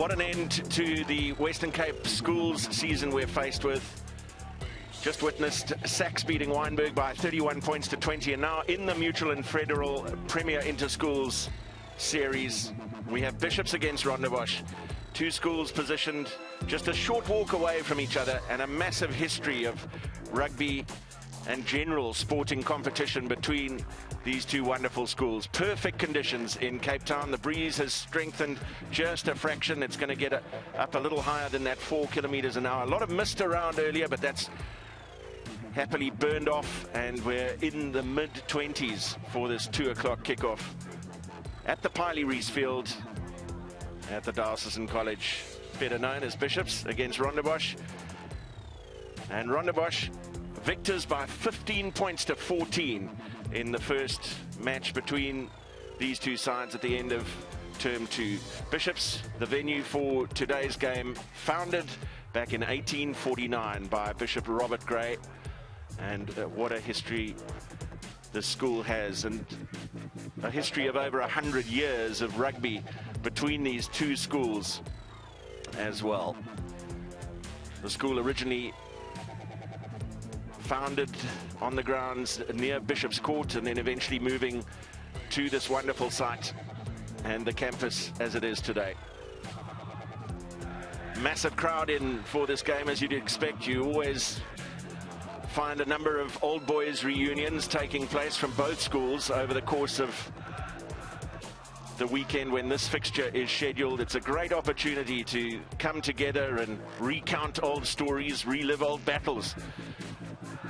What an end to the Western Cape schools season we're faced with. Just witnessed Sax beating Wynberg by 31 points to 20, and now in the Mutual and Federal Premier Interschools series, we have Bishops against Rondebosch. Two schools positioned just a short walk away from each other, and a massive history of rugby and general sporting competition between these two wonderful schools. Perfect conditions in Cape Town. The breeze has strengthened just a fraction. It's going to get up a little higher than that 4 kilometers an hour. A lot of mist around earlier, but that's happily burned off, and we're in the mid-20s for this 2 o'clock kickoff at the Piley Reese Field at the Diocesan College, better known as Bishops, against Rondebosch. And Rondebosch victors by 15 points to 14 in the first match between these two sides at the end of term 2. Bishops, the venue for today's game, founded back in 1849 by Bishop Robert Gray. And what a history the school has, and a history of over 100 years of rugby between these two schools as well. The school originally founded on the grounds near Bishop's Court, and then eventually moving to this wonderful site and the campus as it is today. Massive crowd in for this game, as you'd expect. You always find a number of old boys reunions taking place from both schools over the course of the weekend when this fixture is scheduled. It's a great opportunity to come together and recount old stories, relive old battles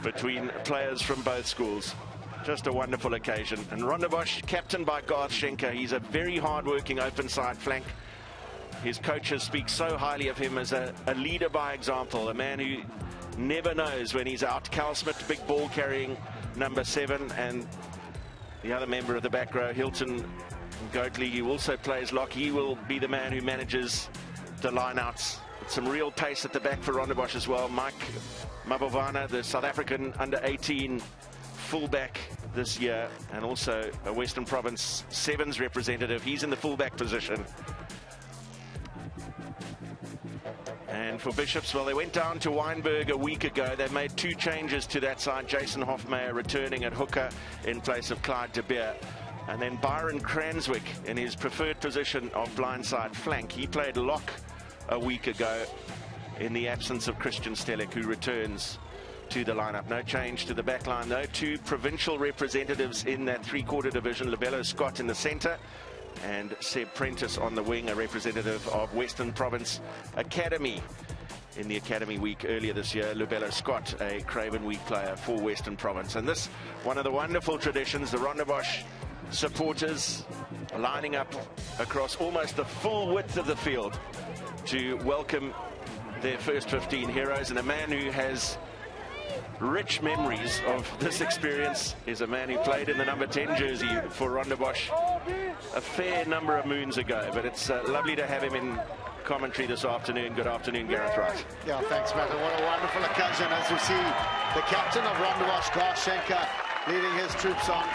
between players from both schools. Just a wonderful occasion. And Rondebosch, captained by Garth Schenker, he's a very hard-working open side flank. His coaches speak so highly of him as a leader by example, a man who never knows when he's out. Cal Smith, big ball carrying number 7, and the other member of the back row, Hilton Goatley, who also plays lock. He will be the man who manages the lineouts. Some real pace at the back for Rondebosch as well. Mike Mabovana, the South African under-18 fullback this year, and also a Western Province Sevens representative. He's in the fullback position. And for Bishops, well, they went down to Wynberg a week ago. They made 2 changes to that side. Jason Hofmeyer returning at hooker in place of Clyde de Beer. And then Byron Cranswick in his preferred position of blindside flank. He played lock a week ago in the absence of Christian Stellick, who returns to the lineup. No change to the back line, though. 2 provincial representatives in that 3-quarter division. Labello Scott in the centre, and Seb Prentice on the wing, a representative of Western Province Academy in the Academy Week earlier this year. Labello Scott, a Craven Week player for Western Province. And this, one of the wonderful traditions, the Rondebosch supporters lining up across almost the full width of the field to welcome their first 15 heroes. And a man who has rich memories of this experience is a man who played in the number 10 jersey for Rondebosch a fair number of moons ago. But it's lovely to have him in commentary this afternoon. Good afternoon, Gareth Wright. Yeah, thanks, Matt. And what a wonderful occasion as we see the captain of Rondebosch, Garth Schenker, leading his troops on.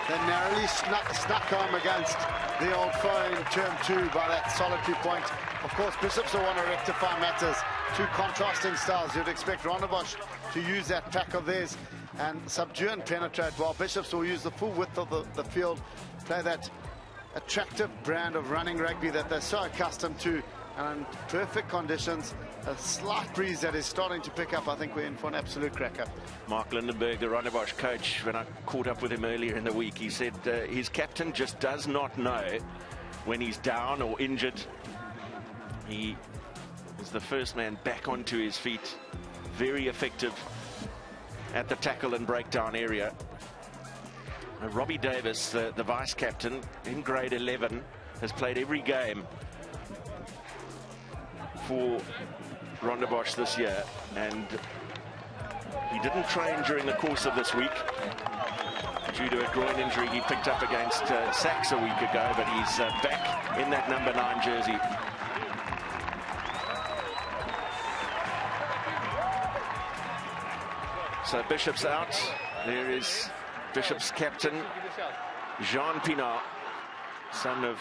They narrowly snuck home against the old foe in term 2 by that solitary point. Of course, Bishops will want to rectify matters. 2 contrasting styles. You'd expect Rondebosch to use that pack of theirs and subdue and penetrate, while Bishops will use the full width of the field, play that attractive brand of running rugby that they're so accustomed to, and perfect conditions. A slight breeze that is starting to pick up. I think we're in for an absolute cracker. Mark Lindenberg, the Rondebosch coach, when I caught up with him earlier in the week, he said his captain just does not know when he's down or injured. He is the first man back onto his feet. Very effective at the tackle and breakdown area. Robbie Davis, the vice captain in grade 11, has played every game for Rondebosch this year, and he didn't train during the course of this week due to a groin injury he picked up against Sax a week ago, but he's back in that number 9 jersey. So Bishop's out. There is Bishop's captain, Jean Pinard, son of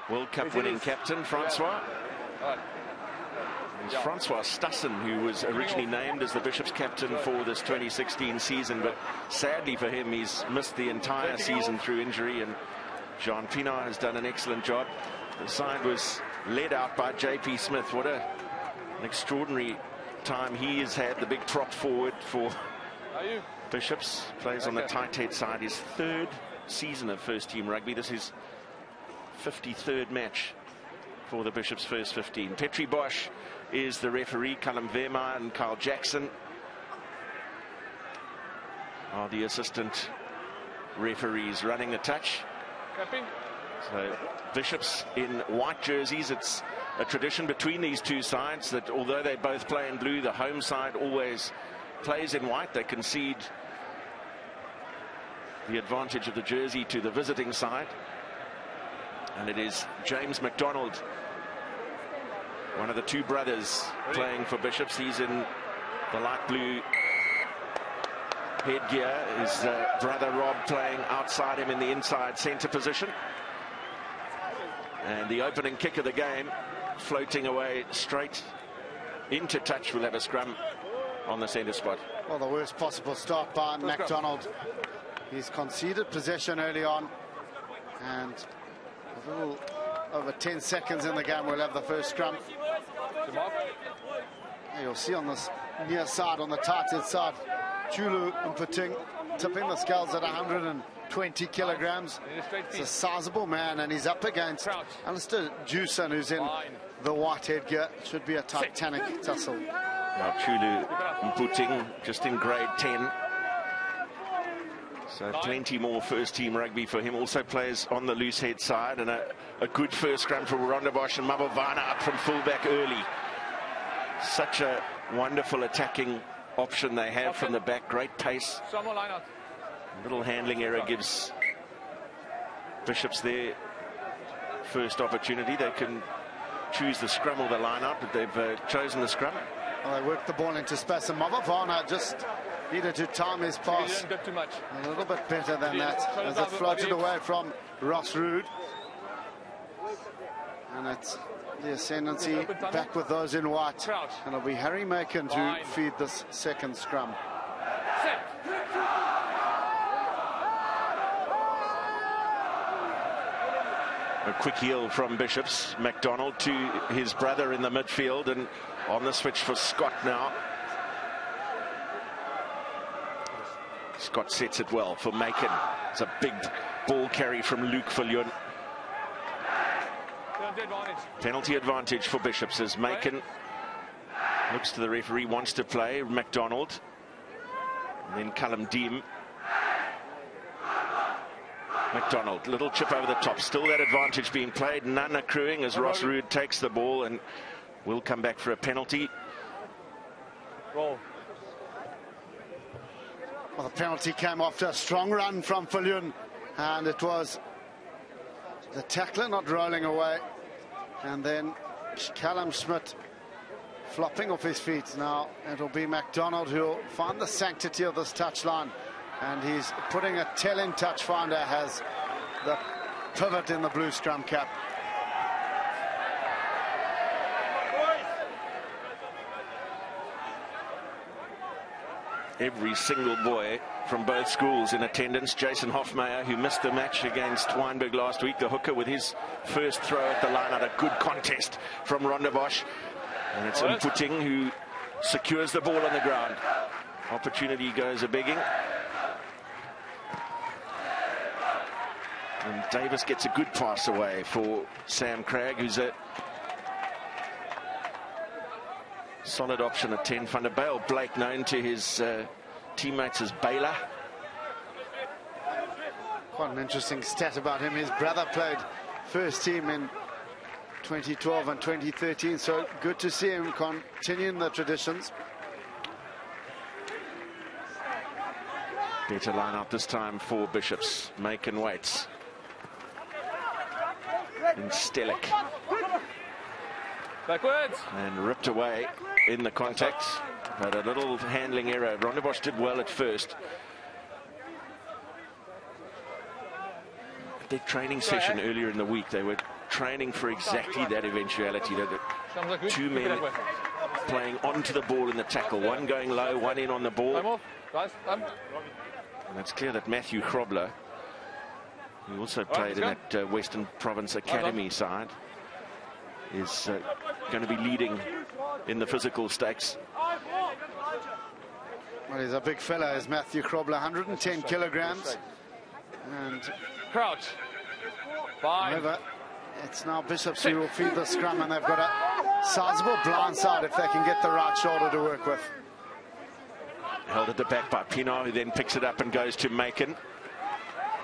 World Cup winning captain Francois. It's Francois Stassen, who was originally named as the Bishops captain for this 2016 season, but sadly for him, he's missed the entire season through injury, and Jean Pienaar has done an excellent job. The side was led out by JP Smith. What an extraordinary time he has had, the big prop forward for Bishops. Plays on the tight head side, his 3rd season of first team rugby. This is 53rd match for the Bishops' first 15. Petri Bosch is the referee. Callum Vermeer and Carl Jackson are the assistant referees running the touch. So Bishops in white jerseys. It's a tradition between these two sides that although they both play in blue, the home side always plays in white. They concede the advantage of the jersey to the visiting side. And it is James McDonald, one of the two brothers playing for Bishops. He's in the light blue headgear. His brother Rob playing outside him in the inside centre position. And the opening kick of the game, floating away straight into touch. We'll have a scrum on the centre spot. Well, the worst possible start by McDonald. He's conceded possession early on, and a little over 10 seconds in the game, we'll have the first scrum. You'll see on this near side, on the tight head side, Chulu Mputing tipping the scales at 120 kilograms. It's a sizable man, and he's up against Alistair Diocesan, who's in the white headgear. Should be a titanic tussle. Now Chulu Mputing just in grade 10. So plenty more first team rugby for him. Also plays on the loose head side, and a good first scrum for Rondebosch, and Mabovana up from fullback early. Such a wonderful attacking option they have from the back. Great pace. Little handling error gives Bishops their first opportunity. They can choose the scrum or the line-up, but they've chosen the scrum. Well, they worked the ball into space, and Mabovana just needed to time his pass a little bit better than that, as it floated away from Ross Rood. And it's the ascendancy back with those in white, and it'll be Harry Macon to feed this second scrum. A quick heel from Bishops. McDonald to his brother in the midfield, and on the switch for Scott now. Scott sets it well for Macon. It's a big ball carry from Luke Viljoen. Penalty advantage for Bishops as Macon looks to the referee, wants to play. McDonald, and then Callum Deem. McDonald, little chip over the top. Still that advantage being played. None accruing as Ross Rood takes the ball and will come back for a penalty. Well, the penalty came after a strong run from Viljoen, and it was the tackler not rolling away, and then Callum Schmidt flopping off his feet. Now it'll be McDonald who'll find the sanctity of this touchline, and he's putting a telling touch finder, has the pivot in the blue scrum cap. Every single boy from both schools in attendance. Jason Hofmeyer, who missed the match against Wynberg last week, the hooker, with his first throw at the line. At a good contest from Rondebosch, and it's Mputing who secures the ball on the ground. Opportunity goes a begging, and Davis gets a good pass away for Sam Cragg, who's a solid option at 10. Van der Bale Blake, known to his teammates as Baylor. Quite an interesting stat about him. His brother played first team in 2012 and 2013, so good to see him continuing the traditions. Better line up this time for Bishops. Macon waits. And Stellick. Backwards. And ripped away in the contact, but a little handling error. Rondebosch did well at first. At their training session earlier in the week, they were training for exactly that eventuality. The two men playing onto the ball in the tackle, one going low, one in on the ball. And it's clear that Matthew Grobler, who also played in that Western Province Academy side, is going to be leading in the physical stakes. Well, he's a big fella, is Matthew Grobler, 110 kilograms. And crouch. Fine. However, it's now Bishops who will feed the scrum, and they've got a sizable blind side if they can get the right shoulder to work with. Held at the back by Pienaar, who then picks it up and goes to Macon.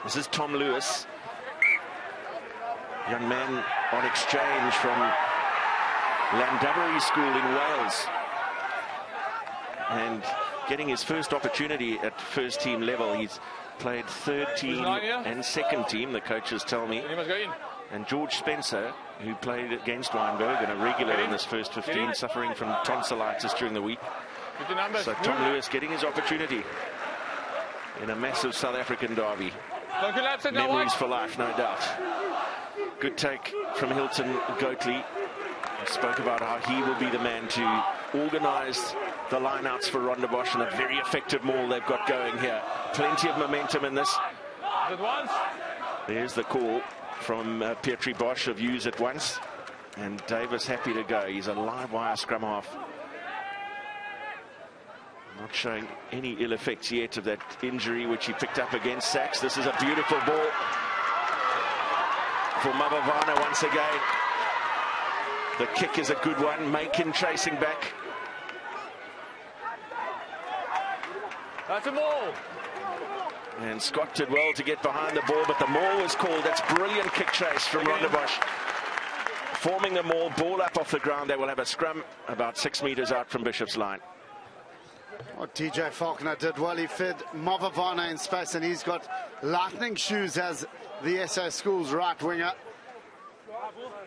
This is Tom Lewis, young man on exchange from Llandovery School in Wales, and getting his first opportunity at first team level. He's played third team and second team, the coaches tell me. And George Spencer, who played against Wynberg and a regular in this first 15, suffering from tonsillitis during the week. So Tom Lewis getting his opportunity in a massive South African derby. Memories for life, no doubt. Good take from Hilton Goatley. He spoke about how he will be the man to organise the lineouts for Rondebosch, and a very effective maul they've got going here. Plenty of momentum in this. There's the call from Pietri Bosch of use at once, and Davis happy to go. He's a live wire scrum half. Not showing any ill effects yet of that injury which he picked up against Sachs. This is a beautiful ball for Mavavana once again. The kick is a good one. Macon chasing back. That's a maul. And Scott did well to get behind the ball, but the maul was called. That's brilliant kick chase from Rondebosch. Forming the maul, ball up off the ground. They will have a scrum about 6 meters out from Bishop's line. What DJ Faulkner did well, he fed Mavavana in space, and he's got lightning shoes as the SA Schools right winger.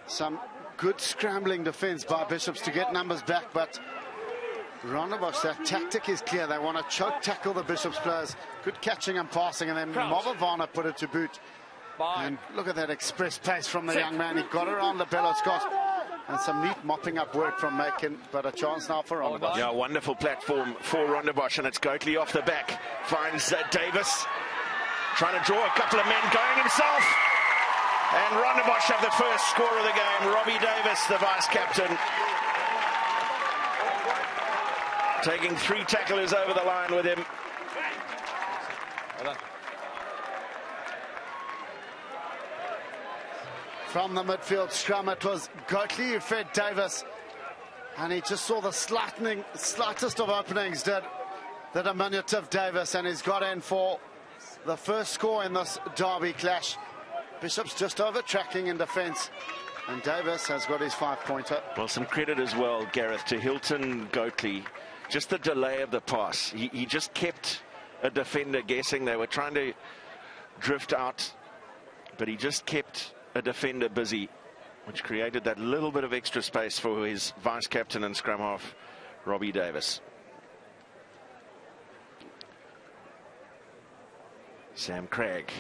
Some good scrambling defense by Bishops to get numbers back, but Rondebosch, that tactic is clear. They want to choke tackle the Bishops players. Good catching and passing, and then Mavavana put it to boot. And look at that express pace from the young man. He got around the Bello Scott, and some neat mopping up work from Macon, but a chance now for Rondebosch. Yeah, wonderful platform for Rondebosch, and it's Goatley off the back. Finds Davis, trying to draw a couple of men, going himself. And Rondebosch have the first score of the game. Robbie Davis, the vice-captain, taking 3 tacklers over the line with him. From the midfield scrum, it was Goatley who fed Davis, and he just saw the slightest of openings, did the diminutive Davis, and he's got in for the first score in this derby clash. Bishop's just over tracking in defence, and Davis has got his 5-pointer. Well, some credit as well, Gareth, to Hilton Goatley. Just the delay of the pass. He just kept a defender guessing. They were trying to drift out, but he just kept a defender busy, which created that little bit of extra space for his vice-captain and scrum half, Robbie Davis. Sam Craig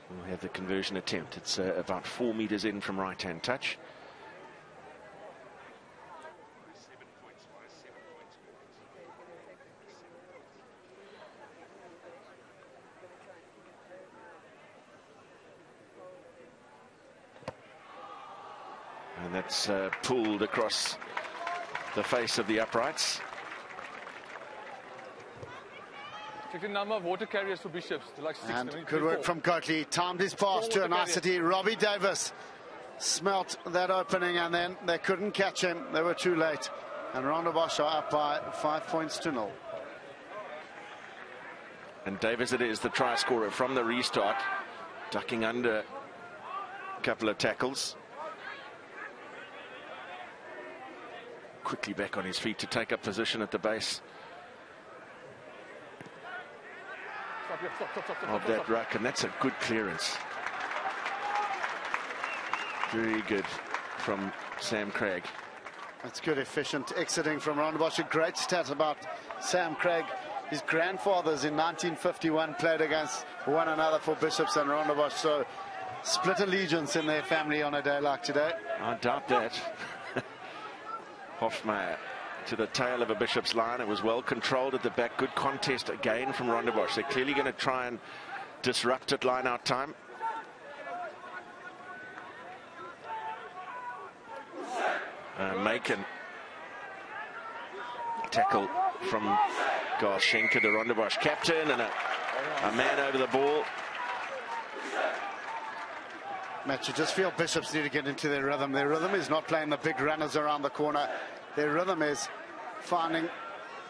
will have the conversion attempt. It's about 4 meters in from right-hand touch. And that's pulled across the face of the uprights. Check the number of water carriers for Bishops. Like 6, and good work from Goatley. Timed his pass to a nicety. Robbie Davis smelt that opening, and then they couldn't catch him. They were too late. And Rondebosch are up by 5 points to 0. And Davis it is, the try scorer from the restart, ducking under a couple of tackles. Quickly back on his feet to take up position at the base of that ruck, and that's a good clearance. Very good from Sam Craig. That's good, efficient exiting from Rondebosch. A great stat about Sam Craig. His grandfathers in 1951 played against one another for Bishops and Rondebosch, so split allegiance in their family on a day like today. I doubt that. Hofmeyer to the tail of a Bishop's line. It was well controlled at the back. Good contest again from Rondebosch. They're clearly going to try and disrupt at line out time. Macon. Tackle from Schenker to Rondebosch. Captain and a man over the ball. Matt, you just feel Bishops need to get into their rhythm. Their rhythm is not playing the big runners around the corner. Their rhythm is finding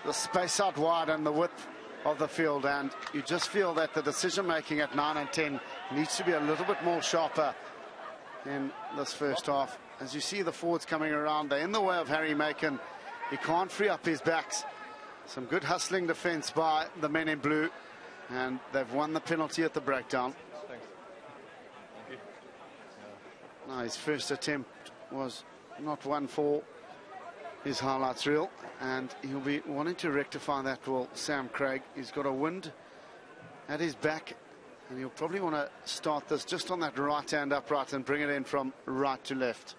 the space out wide and the width of the field. And you just feel that the decision making at 9 and 10 needs to be a little bit more sharper in this first half. As you see the forwards coming around, they're in the way of Harry Macon. He can't free up his backs. Some good hustling defense by the men in blue, and they've won the penalty at the breakdown. Thanks. Thank you. Now his first attempt was not one for his highlights reel, and he'll be wanting to rectify that. Well, Sam Craig, he's got a wind at his back, and he'll probably want to start this just on that right hand upright and bring it in from right to left.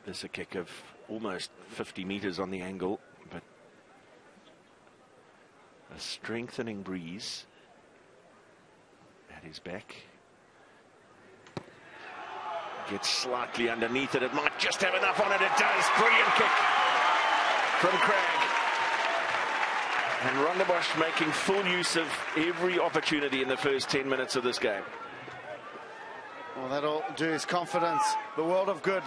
There's a kick of almost 50 meters on the angle, but a strengthening breeze at his back. Gets slightly underneath it. It might just have enough on it. It does. Brilliant kick from Craig. And Rondebosch making full use of every opportunity in the first 10 minutes of this game. Well, that'll do his confidence the world of good.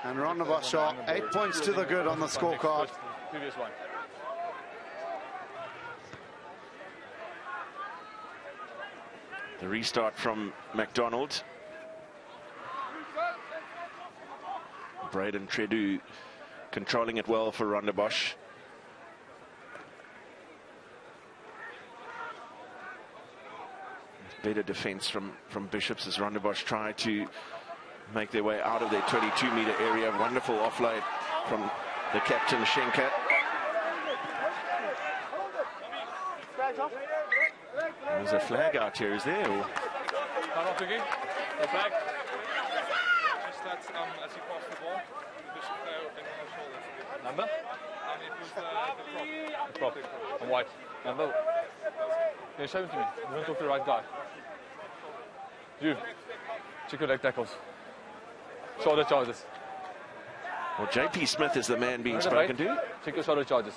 And Rondebosch are 8 points to the good on the scorecard. Previous one. The restart from McDonald. Braden Tredu controlling it well for Rondebosch. Better defense from Bishops as Rondebosch try to make their way out of their 22-meter area. Wonderful offload from the captain, Schenker. There's a flag out here, is there? Not off again. The flag. Just that as he passed the ball, Bishop in the shoulders. Number? And it was the prop. I'm white. Number? Yeah, show it to me. You don't talk to the right guy. You. Check your leg tackles. Shoulder charges. Well, JP Smith is the man being spoken to. Check your shoulder charges.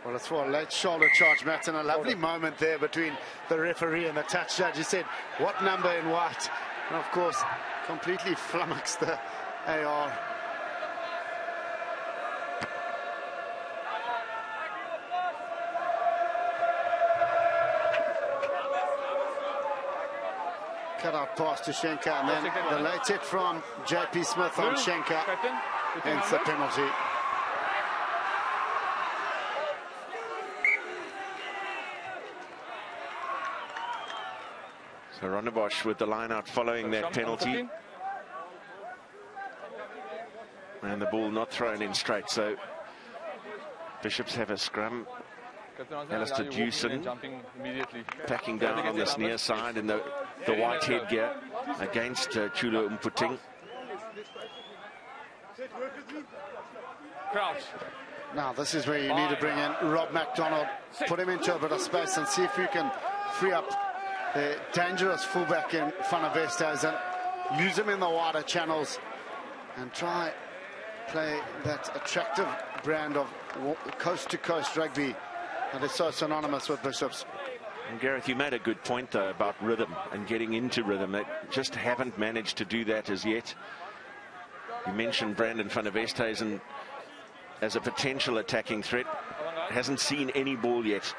Well, it's for a late shoulder charge, Matt, and a lovely moment there between the referee and the touch judge. He said, what number in white? And of course, completely flummoxed the AR. Cut out pass to Schenker, and then the late hit from JP Smith on Schenker, hence the penalty. So Rondebosch with the line out following that penalty. And the ball not thrown in straight. So Bishops have a scrum. Alistair Diocesan packing down on this near side in the white headgear against Chulo Umputing. Crouch. Now this is where you need to bring in Rob McDonald, put him into a bit of space and see if you can free up the dangerous fullback in front of Westhuizen, use him in the wider channels and try play that attractive brand of coast-to-coast rugby that is so synonymous with Bishops. And Gareth, you made a good point though about rhythm and getting into rhythm. They just haven't managed to do that as yet. You mentioned Brandon van der Westhuizen as a potential attacking threat. Hasn't seen any ball yet.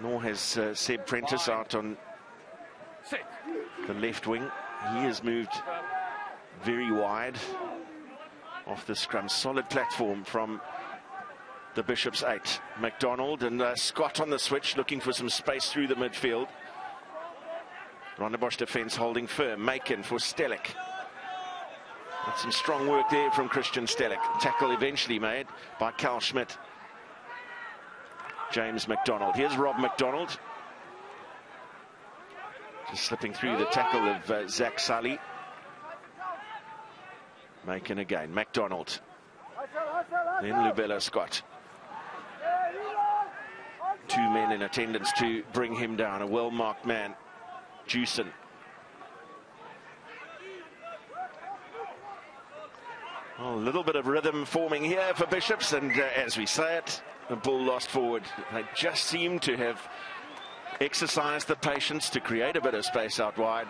Nor has Seb Prentice out on the left wing. He has moved very wide off the scrum. Solid platform from the Bishops 8. McDonald and Scott on the switch, looking for some space through the midfield. Rondebosch defence holding firm. Macon for Stellick. That's some strong work there from Christian Stellick. Tackle eventually made by Carl Schmidt. James McDonald. Here's Rob McDonald. Just slipping through the tackle of Zach Sully. Making again. McDonald. Then Lubella Scott. Two men in attendance to bring him down. A well-marked man, Diocesan. Well, a little bit of rhythm forming here for Bishops, and as we say it, the ball lost forward. They just seem to have exercised the patience to create a bit of space out wide,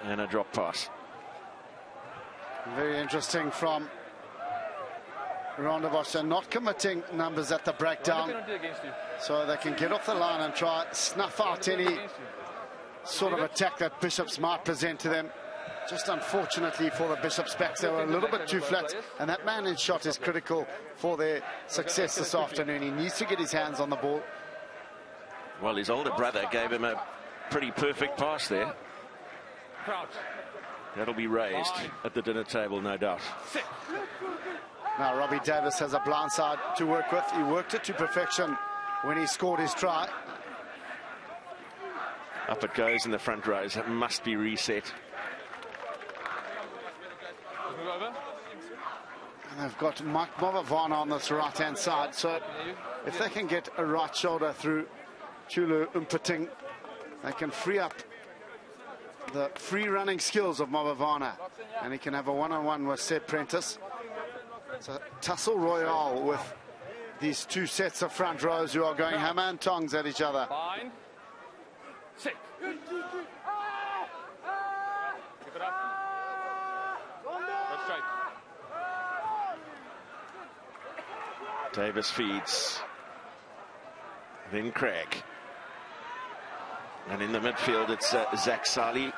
and a drop pass. Very interesting from Rondebosch. They're not committing numbers at the breakdown, so they can get off the line and try snuff out any sort of attack that Bishops might present to them. Just unfortunately for the Bishops backs, they were a little bit too flat, and that man in shot is critical for their success this afternoon. He needs to get his hands on the ball. Well, his older brother gave him a pretty perfect pass there. That'll be raised at the dinner table, no doubt. Now Robbie Davis has a blind side to work with. He worked it to perfection when he scored his try. Up it goes in the front rows. It must be reset. And they've got Mike Mavavana on this right-hand side, so if they can get a right shoulder through Chulu Umpeting, they can free up the free-running skills of Mavavana, and he can have a one-on-one with Seb Prentice. It's a tussle royale with these two sets of front rows who are going hammer and tongs at each other. Fine. Sick. Keep it up. That's straight. Davis feeds. Then Craig. And in the midfield, it's Zach Sully.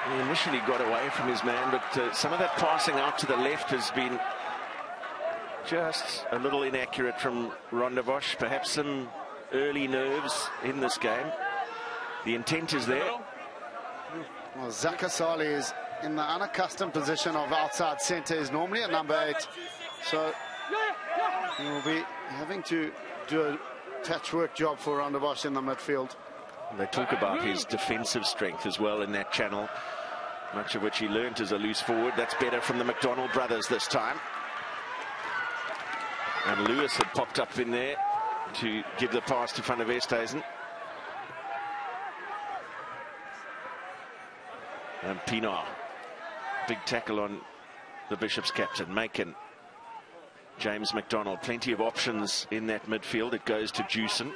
He initially got away from his man, but some of that passing out to the left has been just a little inaccurate from Rondebosch. Perhaps some early nerves in this game. The intent is there. Well, Zaka Sali is in the unaccustomed position of outside centre. Is normally at number 8, so he will be having to do a patchwork job for Rondebosch in the midfield. They talk about his defensive strength as well in that channel, much of which he learnt as a loose forward. That's better from the McDonald brothers this time. And Lewis had popped up in there to give the pass to Van der Westhuizen. And Pienaar. Big tackle on the Bishops captain, Macon. James McDonald. Plenty of options in that midfield. It goes to Diocesan.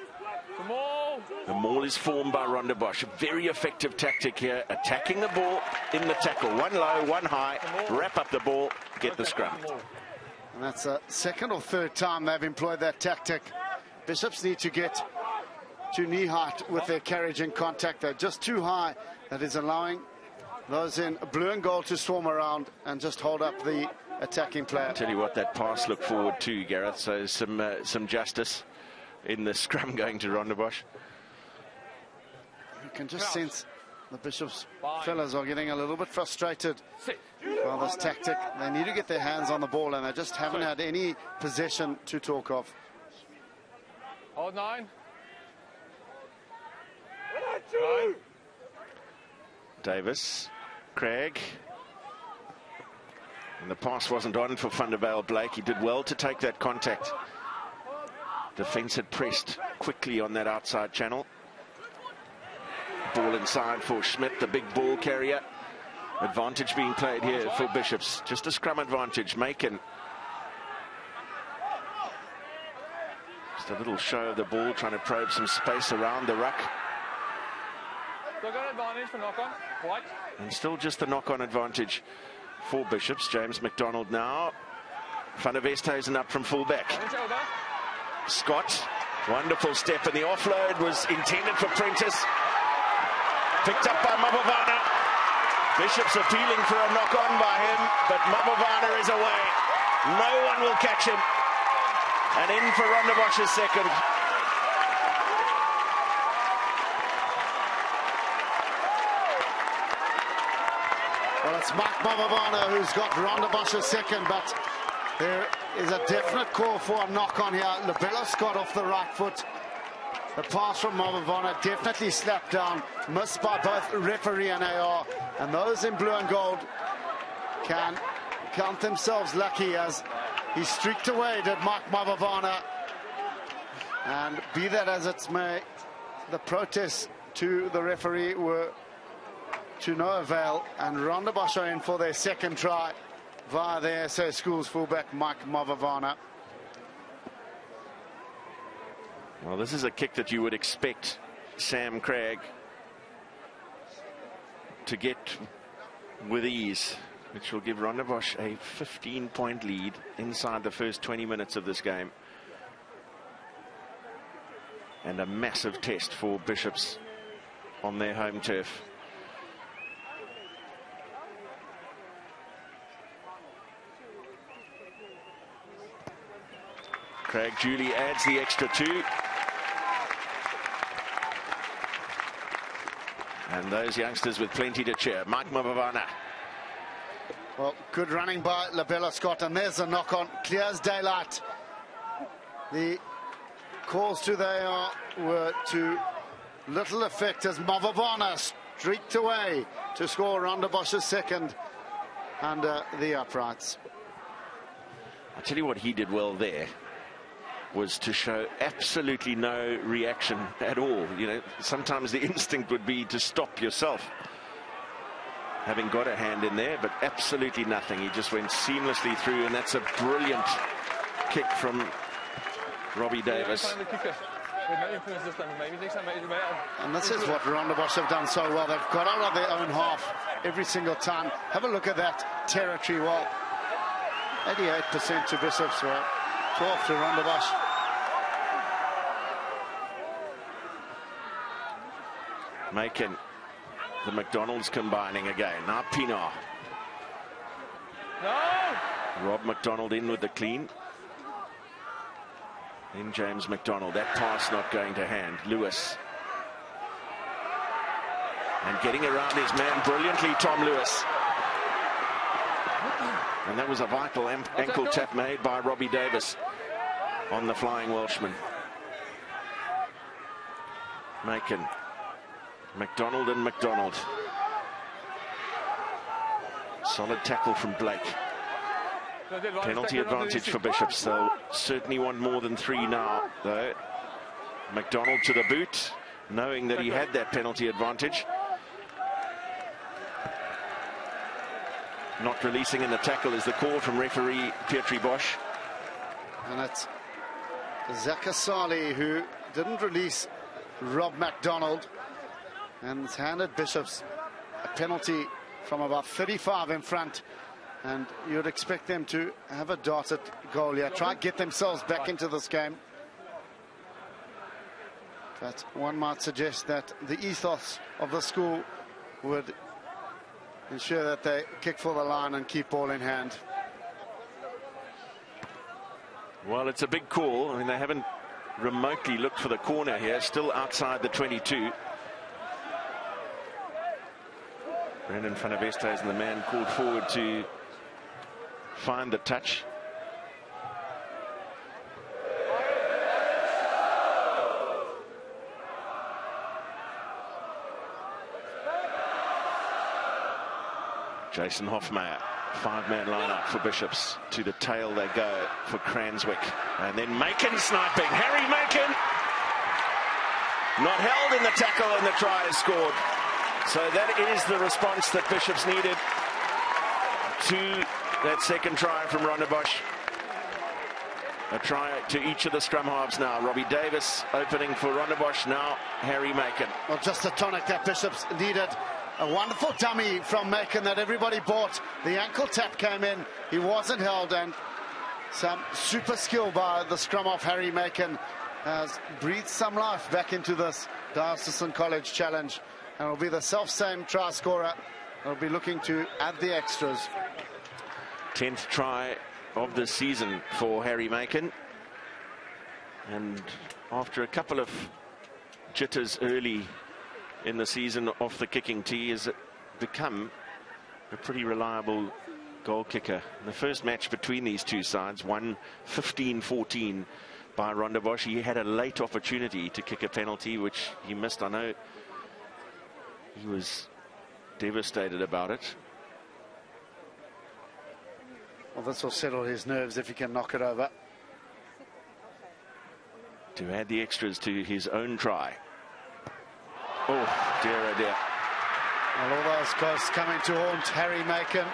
The maul is formed by Rondebosch. A very effective tactic here. Attacking the ball in the tackle. One low, one high. Wrap up the ball. Get the scrum. And that's the second or third time they've employed that tactic. Bishops need to get to knee height with their carriage in contact. They're just too high. That is allowing those in blue and gold to swarm around and just hold up the attacking player. I'll tell you what, that pass looked forward to, Gareth. So some justice in the scrum going to Rondebosch. You can just sense the Bishops fellas are getting a little bit frustrated by this tactic. They need to get their hands on the ball, and they just haven't had any possession to talk of. Hold 9. Davis, Craig. And the pass wasn't on for Van der Bijl Blake. He did well to take that contact. Defence had pressed quickly on that outside channel. Ball inside for Schmidt, the big ball carrier. Advantage being played here for Bishops. Just a scrum advantage. Macon. Just a little show of the ball, trying to probe some space around the ruck. Still got advantage for knock-on. White. And still just the knock-on advantage for Bishops. James McDonald now. Van der Westhuizen up from full-back. Scott. Wonderful step, and the offload was intended for Prentice. Picked up by Mavavana. Bishops appealing for a knock-on by him, but Mavavana is away. No one will catch him. And in for Rondebosch's second. Well, it's Mark Mavavana who's got Rondebosch's second, but there is a definite call for a knock on here. Labella Scott off the right foot. The pass from Mavavana definitely slapped down, missed by both referee and AR. And those in blue and gold can count themselves lucky, as he streaked away, did Mike Mavavana. And be that as it may, the protests to the referee were to no avail, and Rondebosch are in for their second try via their SA Schools fullback Mike Mavavana. Well, this is a kick that you would expect Sam Craig to get with ease, which will give Rondebosch a 15-point lead inside the first 20 minutes of this game. And a massive test for Bishops on their home turf. Craig Julie adds the extra 2. And those youngsters with plenty to cheer. Mike Mavavana. Well, good running by Labella Scott, and there's a knock on, clear as daylight. The calls to the AR were to little effect as Mavavana streaked away to score Rondebosch's second under the uprights. I tell you what he did well there was to show absolutely no reaction at all. You know, sometimes the instinct would be to stop yourself, having got a hand in there, but absolutely nothing. He just went seamlessly through, and that's a brilliant kick from Robbie Davis. And this is what Rondebosch have done so well. They've got out of their own half every single time. Have a look at that territory. Well, 88% to Bishops, well, 12 to Rondebosch. Macon, the McDonald's combining again. Now Pienaar. No! Rob McDonald in with the clean. Then James McDonald. That pass not going to hand. Lewis. And getting around his man brilliantly, Tom Lewis. And that was a vital ankle tap made by Robbie Davis on the flying Welshman. Macon. McDonald and McDonald. Solid tackle from Blake. Penalty advantage for Bishops. They'll certainly want more than 3 now, though. McDonald to the boot, knowing that he had that penalty advantage. Not releasing in the tackle is the call from referee Pietri Bosch. And it's Zakasali who didn't release Rob McDonald, and it's handed Bishops a penalty from about 35 in front. And you'd expect them to have a dart at goal here, try to get themselves back into this game. But one might suggest that the ethos of the school would ensure that they kick for the line and keep ball in hand. Well, it's a big call. I mean, they haven't remotely looked for the corner here, still outside the 22. Brendan van der Westhuizen, the man called forward to find the touch. Jason Hofmeyer, 5-man lineup for Bishops. To the tail they go for Cranswick. And then Macon sniping. Harry Macon not held in the tackle, and the try is scored. So that is the response that Bishops needed to that second try from Rondebosch. A try to each of the scrum halves now. Robbie Davis opening for Rondebosch, now Harry Macon. Well, just a tonic that Bishops needed. A wonderful dummy from Macon that everybody bought. The ankle tap came in, he wasn't held, and some super skill by the scrum half Harry Macon has breathed some life back into this Diocesan College challenge. And it'll be the self-same try scorer. They'll be looking to add the extras. 10th try of the season for Harry Macon. And after a couple of jitters early in the season off the kicking tee, has become a pretty reliable goal kicker. The first match between these two sides, won 15-14 by Rondebosch. He had a late opportunity to kick a penalty, which he missed. I know he was devastated about it. Well, this will settle his nerves if he can knock it over. To add the extras to his own try. Oh, dear, oh dear. Well, all those ghosts coming to haunt Harry Macon.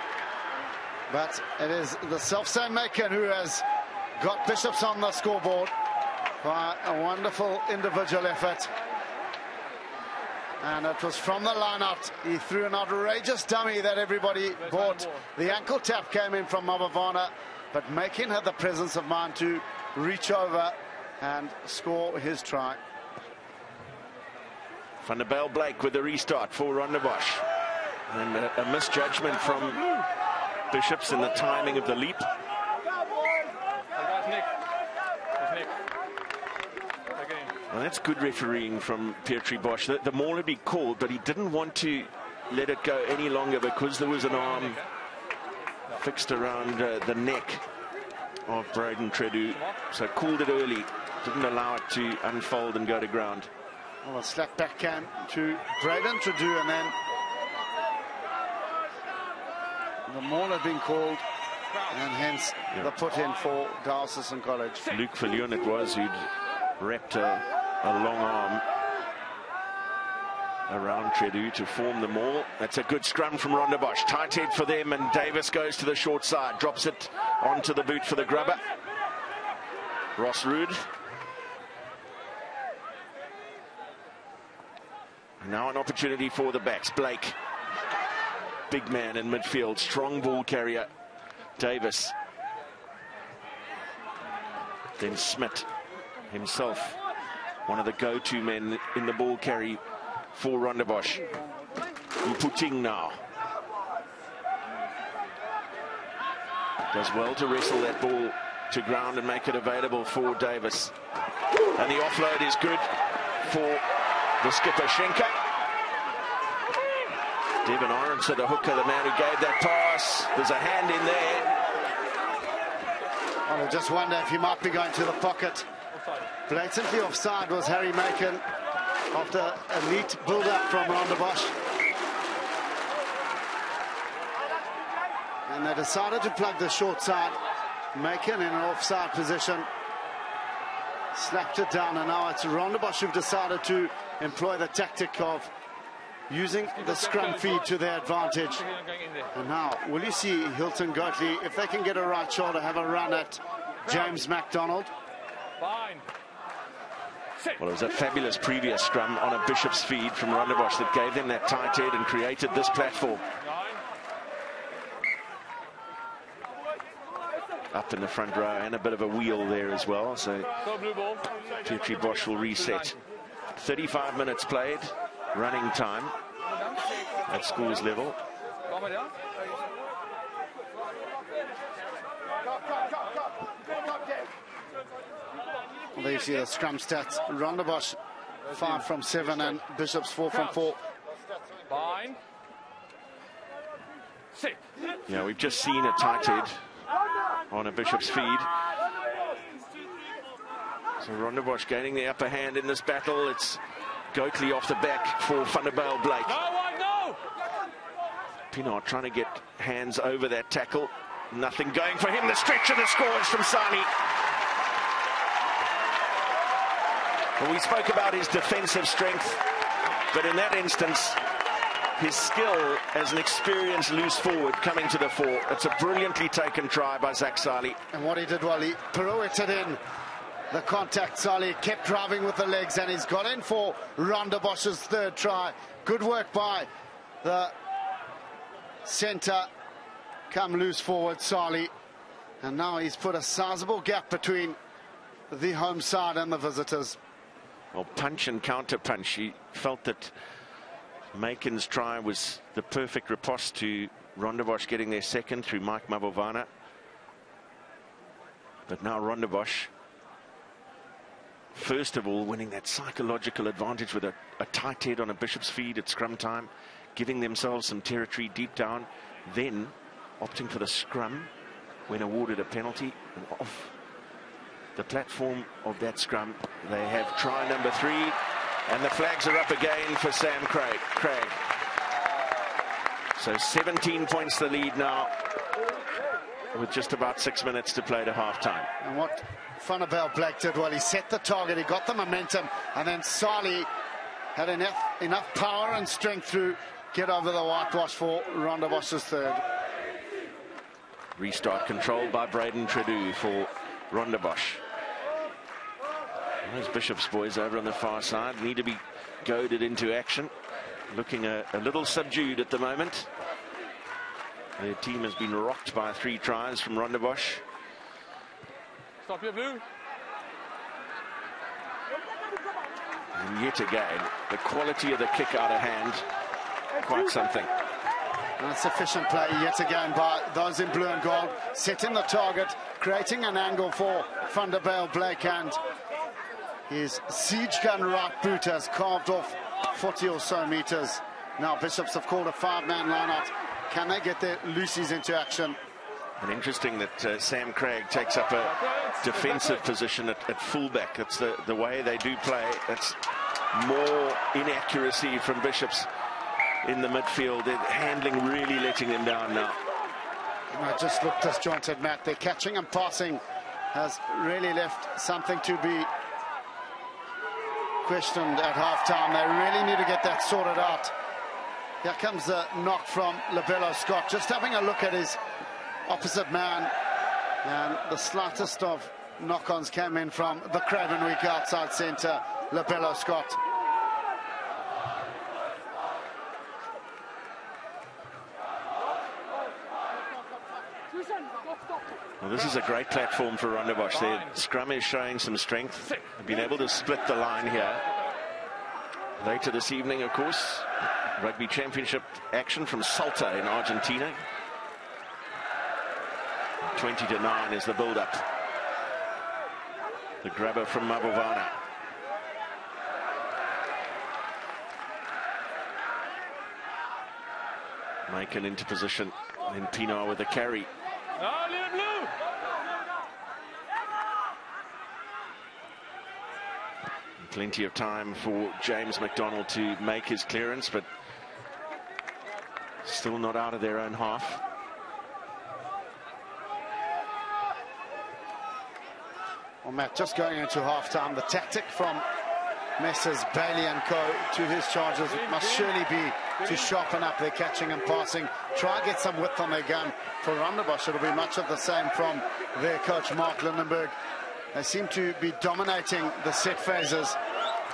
But it is the self-same Macon who has got Bishops on the scoreboard by a wonderful individual effort. And it was from the line-out. He threw an outrageous dummy that everybody bought. The ankle tap came in from Mabavana, but Macon had the presence of mind to reach over and score his try. Van der Bijl Blake with the restart for Rondebosch. And a misjudgment from Bishops in the timing of the leap. Well, that's good refereeing from Pietri Bosch. The maul had been called, but he didn't want to let it go any longer because there was an arm fixed around the neck of Braden Tredu. So called it early, didn't allow it to unfold and go to ground. Well, a slap backhand to Braden Tredu, and then the maul had been called, and hence the put in for Diocesan College. Luke Viljoen it was who'd wrapped a long arm around Tredu to form the maul. That's a good scrum from Rondebosch. Tight head for them, and Davis goes to the short side, drops it onto the boot for the grubber. Ross Rood. Now an opportunity for the backs. Blake, big man in midfield, strong ball carrier. Davis. Then Smith himself, one of the go-to men in the ball carry for Rondebosch. Puting now. Does well to wrestle that ball to ground and make it available for Davis. And the offload is good for the skipper, Schenker. Devon Orange at the hooker, the man who gave that pass. There's a hand in there. Well, I just wonder if he might be going to the pocket. Blatantly offside was Harry Macon after a neat build-up from Rondebosch. And they decided to plug the short side. Macon in an offside position. Slapped it down, and now it's Rondebosch who've decided to employ the tactic of using the scrum feed to their advantage. And now, will you see Hilton Goatley, if they can get a right shoulder, have a run at James MacDonald? Well, it was a fabulous previous scrum on a Bishop's feed from Rondebosch that gave them that tight head and created this platform. Up in the front row, and a bit of a wheel there as well. So Pietri Bosch will reset. 35 minutes played, running time at schools level. Well, there you see the scrum stats. Rondebosch 5 from 7 and Bishops 4 from 4. Yeah, we've just seen a tight head on a Bishop's feed. So Rondebosch gaining the upper hand in this battle. It's Goatley off the back for Van der Bijl Blake. Pinard trying to get hands over that tackle. Nothing going for him. The stretch and the scores from Sani. Well, we spoke about his defensive strength, but in that instance, his skill as an experienced loose forward coming to the fore. It's a brilliantly taken try by Zach Sali. And what he did well, he pirouetted in the contact. Sali kept driving with the legs, and he's got in for Rondebosch's third try. Good work by the centre come loose forward, Sali. And now he's put a sizable gap between the home side and the visitors. Well, punch and counter punch. He felt that Macon's try was the perfect riposte to Rondebosch getting their second through Mike Mabovana. But now Rondebosch, first of all, winning that psychological advantage with a tight head on a Bishop's feed at scrum time, giving themselves some territory deep down. Then opting for the scrum when awarded a penalty. And off the platform of that scrum, they have try number 3, and the flags are up again for Sam Craig. So 17 points the lead now, with just about 6 minutes to play to half-time. And what Rondebosch Black did, well, he set the target, he got the momentum, and then Sali had enough power and strength to get over the whitewash for Rondebosch's third. Restart controlled by Braden Tredu for Rondebosch. Those Bishop's boys over on the far side need to be goaded into action. Looking a little subdued at the moment. Their team has been rocked by 3 tries from Rondebosch. Stop your blue. And yet again, the quality of the kick out of hand, quite something. And sufficient play yet again by those in blue and gold, setting the target, creating an angle for Rondebosch Blake, and his siege gun right boot has carved off 40 or so meters. Now Bishops have called a 5-man line-out. Can they get their Lucy's into action? And interesting that Sam Craig takes up a defensive position at fullback. That's the way they do play. That's more inaccuracy from Bishops in the midfield. They're handling really letting them down now. Just look disjointed, Matt. Their catching and passing has really left something to be questioned at half-time. They really need to get that sorted out. Here comes the knock from Labello Scott, just having a look at his opposite man, and the slightest of knock-ons came in from the Craven Week outside centre, Labello Scott. Well, this is a great platform for Rondebosch. Their scrum is showing some strength. They've been able to split the line here. Later this evening, of course, Rugby Championship action from Salta in Argentina. 20-9 is the build-up. The grabber from Mabovana. Macon into position. Then Pienaar with the carry. Plenty of time for James McDonald to make his clearance, but still not out of their own half. Well, Matt, just going into half-time, the tactic from Messrs Bailey and co to his charges must surely be to sharpen up their catching and passing, try and get some width on their gun. For Rondebosch, it'll be much of the same from their coach Mark Lindenberg. They seem to be dominating the set phases,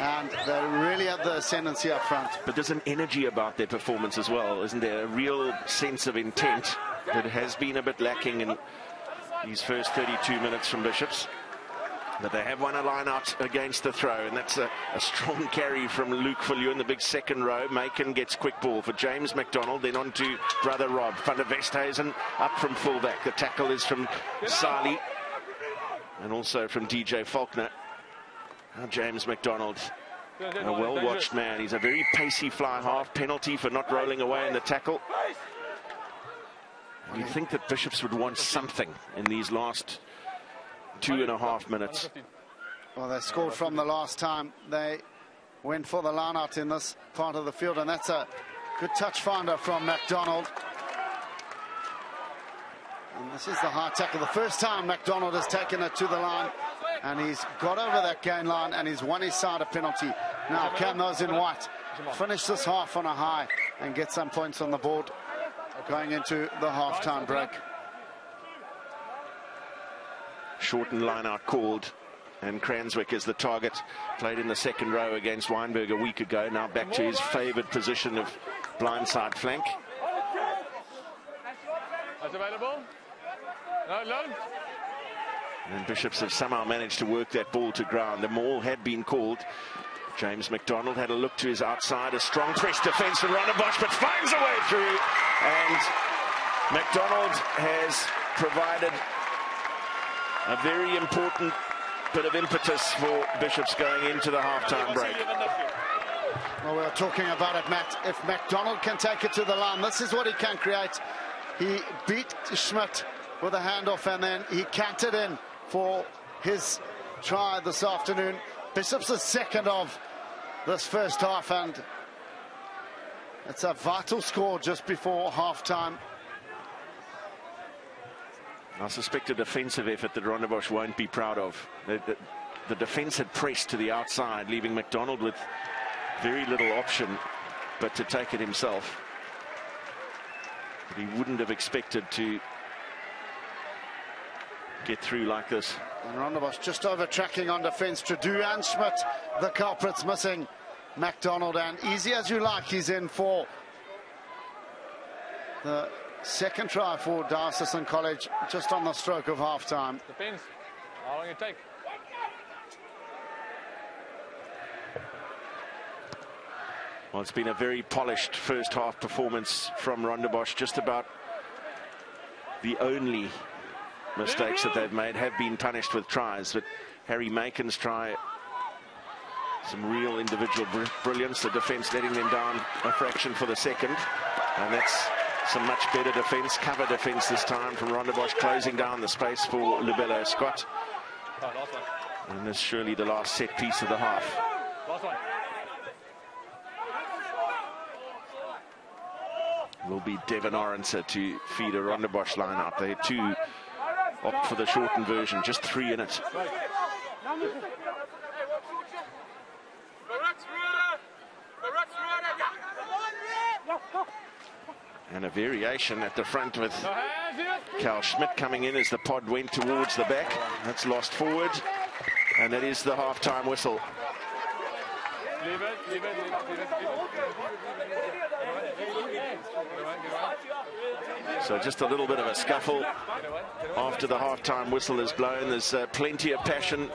and they really have the ascendancy up front. But there's an energy about their performance as well, isn't there? A real sense of intent that has been a bit lacking in these first 32 minutes from Bishops. But they have won a line-out against the throw, and that's a strong carry from Luke Viljoen in the big second row. Macon gets quick ball for James McDonald, then on to brother Rob. Van der Westhuizen up from fullback. The tackle is from Sali, and also from DJ Faulkner. Now James McDonald, a well-watched man. He's a very pacey fly half. Penalty for not rolling away in the tackle. And you'd think that Bishops would want something in these last 2.5 minutes. Well, they scored from the last time they went for the line-out in this part of the field, and that's a good touch finder from McDonald. And this is the high tackle. The first time McDonald has taken it to the line, and he's got over that gain line, and he's won his side a penalty. Now, can those in white finish this half on a high and get some points on the board going into the half-time break? Shortened line-out called, and Cranswick is the target. Played in the second row against Weinberg a week ago. Now back to his favoured position of blindside flank. That's available. No, no. And Bishops have somehow managed to work that ball to ground. The maul had been called. James McDonald had a look to his outside. A strong press defence from Rondebosch, but finds a way through. And McDonald has provided a very important bit of impetus for Bishops going into the half-time break. Well, we were talking about it, Matt. If McDonald can take it to the line, this is what he can create. He beat Schmidt with a handoff, and then he canted in for his try this afternoon. Bishop's the second of this first half, and it's a vital score just before half-time. I suspect a defensive effort that Rondebosch won't be proud of. The defence had pressed to the outside, leaving McDonald with very little option but to take it himself. But he wouldn't have expected to get through like this. And Rondebosch just over-tracking on defence. Trudeau and Schmidt, the culprits, missing McDonald. And easy as you like, he's in for the second try for Diocesan College, just on the stroke of half-time. Depends how long it takes. Well, it's been a very polished first half performance from Rondebosch. Just about the only mistakes that they've made have been punished with tries, but Harry Macon's try, some real individual brilliance. The defence letting them down a fraction for the second, and that's some much better defence, cover defence this time from Rondebosch, closing down the space for Lubello Scott. And this is surely the last set piece of the half. Will be Devon Orenser to feed a Rondebosch line out. They had two opt for the shortened version, just 3 in it. And a variation at the front with Cal Schmidt coming in as the pod went towards the back. That's lost forward, and that is the half-time whistle. So just a little bit of a scuffle after the half-time whistle is blown. There's plenty of passion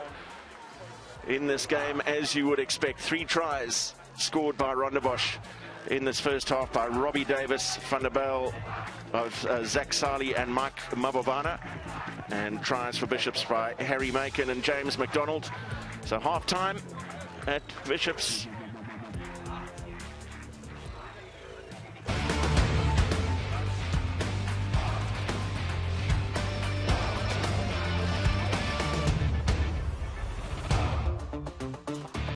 in this game, as you would expect. 3 tries scored by Rondebosch in this first half by Robbie Davis, Van der Bijl, Zach Sali and Mike Mabovana, and tries for Bishops by Harry Macon and James McDonald. So half-time at Bishops,